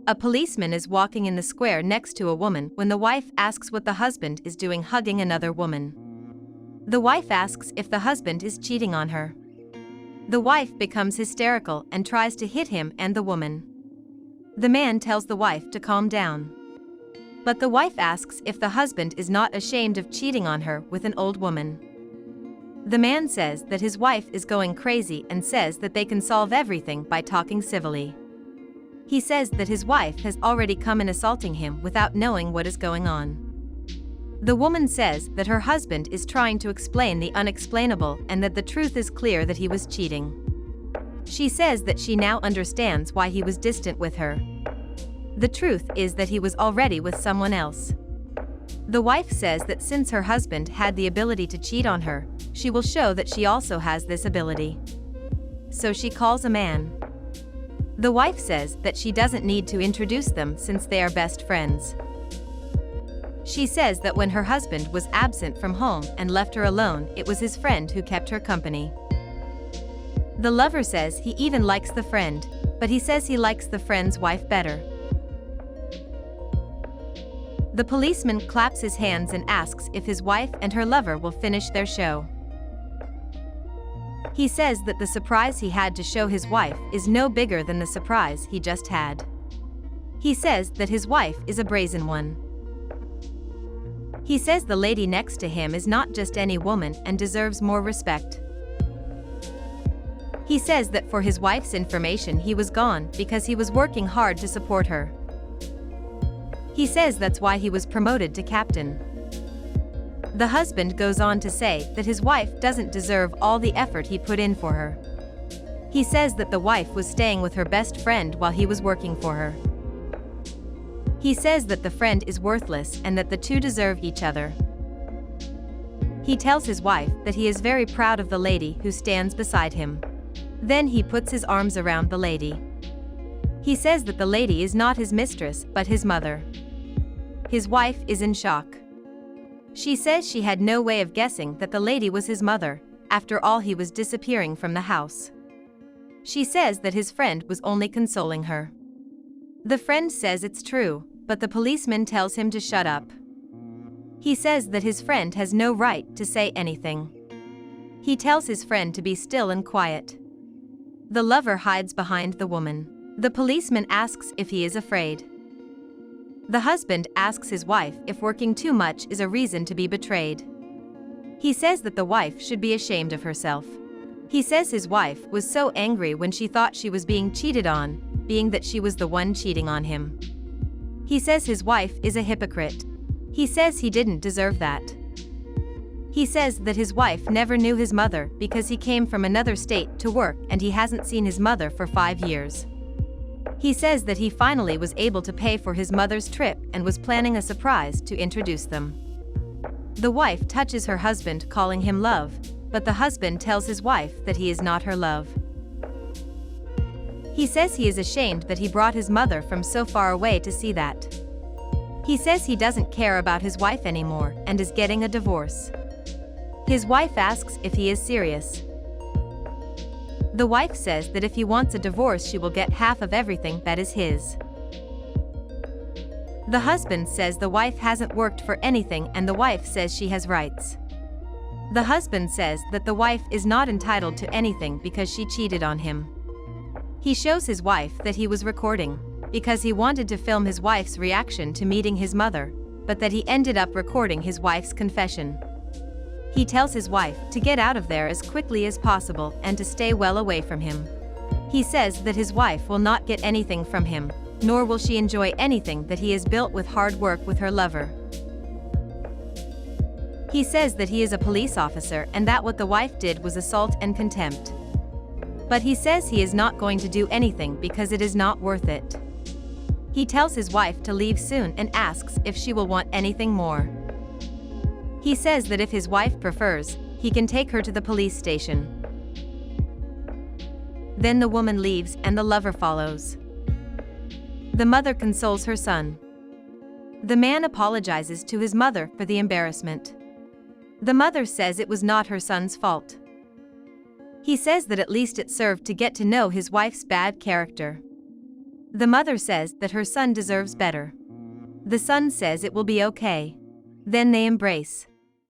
A policeman is walking in the square next to a woman when the wife asks what the husband is doing hugging another woman. The wife asks if the husband is cheating on her. The wife becomes hysterical and tries to hit him and the woman. The man tells the wife to calm down. But the wife asks if the husband is not ashamed of cheating on her with an old woman. The man says that his wife is going crazy and says that they can solve everything by talking civilly. He says that his wife has already come in assaulting him without knowing what is going on. The woman says that her husband is trying to explain the unexplainable and that the truth is clear that he was cheating. She says that she now understands why he was distant with her. The truth is that he was already with someone else. The wife says that since her husband had the ability to cheat on her, she will show that she also has this ability. So she calls a man. The wife says that she doesn't need to introduce them since they are best friends. She says that when her husband was absent from home and left her alone, it was his friend who kept her company. The lover says he even likes the friend, but he says he likes the friend's wife better. The policeman claps his hands and asks if his wife and her lover will finish their show. He says that the surprise he had to show his wife is no bigger than the surprise he just had. He says that his wife is a brazen one. He says the lady next to him is not just any woman and deserves more respect. He says that for his wife's information he was gone because he was working hard to support her. He says that's why he was promoted to captain. The husband goes on to say that his wife doesn't deserve all the effort he put in for her. He says that the wife was staying with her best friend while he was working for her. He says that the friend is worthless and that the two deserve each other. He tells his wife that he is very proud of the lady who stands beside him. Then he puts his arms around the lady. He says that the lady is not his mistress but his mother. His wife is in shock. She says she had no way of guessing that the lady was his mother, after all he was disappearing from the house. She says that his friend was only consoling her. The friend says it's true, but the policeman tells him to shut up. He says that his friend has no right to say anything. He tells his friend to be still and quiet. The lover hides behind the woman. The policeman asks if he is afraid. The husband asks his wife if working too much is a reason to be betrayed. He says that the wife should be ashamed of herself. He says his wife was so angry when she thought she was being cheated on, being that she was the one cheating on him. He says his wife is a hypocrite. He says he didn't deserve that. He says that his wife never knew his mother because he came from another state to work and he hasn't seen his mother for 5 years. He says that he finally was able to pay for his mother's trip and was planning a surprise to introduce them. The wife touches her husband, calling him love, but the husband tells his wife that he is not her love. He says he is ashamed that he brought his mother from so far away to see that. He says he doesn't care about his wife anymore and is getting a divorce. His wife asks if he is serious. The wife says that if he wants a divorce, she will get half of everything that is his. The husband says the wife hasn't worked for anything and the wife says she has rights. The husband says that the wife is not entitled to anything because she cheated on him. He shows his wife that he was recording, because he wanted to film his wife's reaction to meeting his mother, but that he ended up recording his wife's confession. He tells his wife to get out of there as quickly as possible and to stay well away from him. He says that his wife will not get anything from him, nor will she enjoy anything that he has built with hard work with her lover. He says that he is a police officer and that what the wife did was assault and contempt. But he says he is not going to do anything because it is not worth it. He tells his wife to leave soon and asks if she will want anything more. He says that if his wife prefers, he can take her to the police station. Then the woman leaves and the lover follows. The mother consoles her son. The man apologizes to his mother for the embarrassment. The mother says it was not her son's fault. He says that at least it served to get to know his wife's bad character. The mother says that her son deserves better. The son says it will be okay. Then they embrace.